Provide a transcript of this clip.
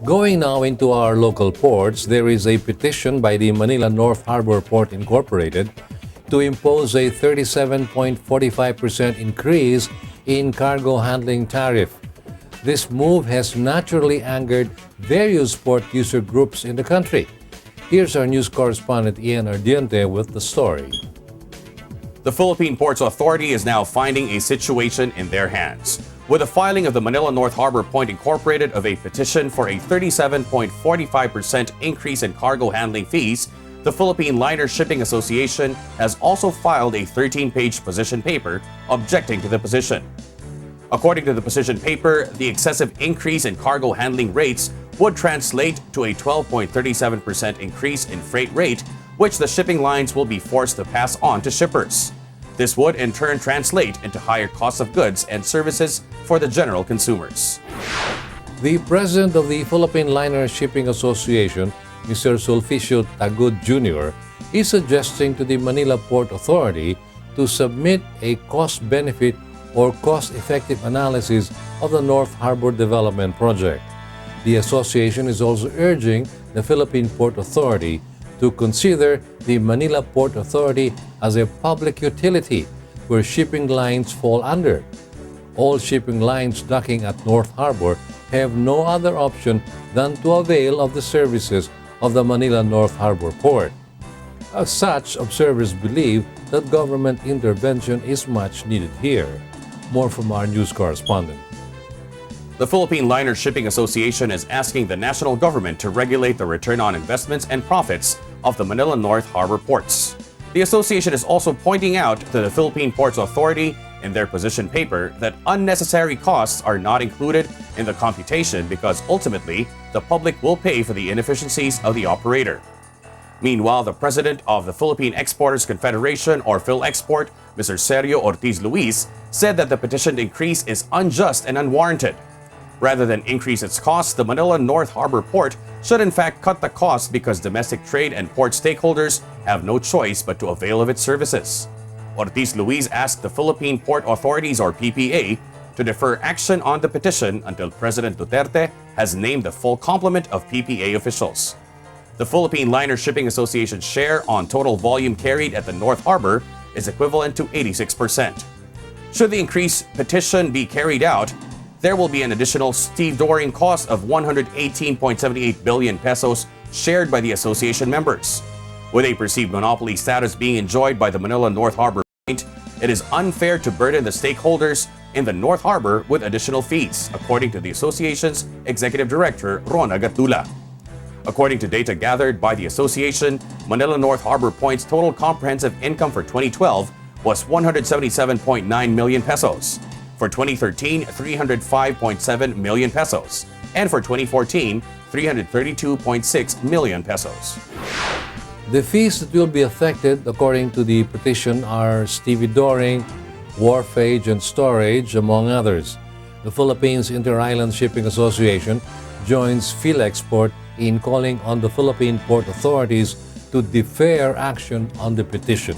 Going now into our local ports, there is a petition by the Manila North Harbour Port Incorporated to impose a 37.45% increase in cargo handling tariff. This move has naturally angered various port user groups in the country. Here's our news correspondent Ian Ardiente with the story. The Philippine Ports Authority is now finding a situation in their hands, with the filing of the Manila North Harbour Port Incorporated of a petition for a 37.45% increase in cargo handling fees. The Philippine Liner Shipping Association has also filed a 13-page position paper objecting to the position. According to the position paper, the excessive increase in cargo handling rates would translate to a 12.37% increase in freight rate, which the shipping lines will be forced to pass on to shippers. This would in turn translate into higher costs of goods and services for the general consumers. The president of the Philippine Liner Shipping Association, Mr. Sulficio Tagud Jr., is suggesting to the Manila Port Authority to submit a cost-benefit or cost-effective analysis of the North Harbour Development Project. The association is also urging the Philippine Port Authority to consider the Manila Port Authority as a public utility where shipping lines fall under. All shipping lines docking at North Harbour have no other option than to avail of the services of the Manila North Harbour Port. As such, observers believe that government intervention is much needed here. More from our news correspondent. The Philippine Liner Shipping Association is asking the national government to regulate the return on investments and profits of the Manila North Harbour ports. The association is also pointing out to the Philippine Ports Authority in their position paper that unnecessary costs are not included in the computation because ultimately the public will pay for the inefficiencies of the operator. Meanwhile, the president of the Philippine Exporters Confederation, or PhilExport, Mr. Sergio Ortiz Luis, said that the petitioned increase is unjust and unwarranted. Rather than increase its costs, the Manila North Harbour Port should in fact cut the cost because domestic trade and port stakeholders have no choice but to avail of its services. Ortiz Luis asked the Philippine Port Authorities, or PPA, to defer action on the petition until President Duterte has named the full complement of PPA officials. The Philippine Liner Shipping Association's share on total volume carried at the North Harbour is equivalent to 86%. Should the increased petition be carried out, there will be an additional stevedoring cost of 118.78 billion pesos shared by the association members. With a perceived monopoly status being enjoyed by the Manila North Harbour Point, it is unfair to burden the stakeholders in the North Harbour with additional fees, according to the association's executive director, Rona Gatdula. According to data gathered by the association, Manila North Harbour Point's total comprehensive income for 2012 was 177.9 million pesos. For 2013, 305.7 million pesos. And for 2014, 332.6 million pesos. The fees that will be affected, according to the petition, are stevedoring, wharfage, and storage, among others. The Philippines Inter-Island Shipping Association joins PhilExport in calling on the Philippine Port Authorities to defer action on the petition.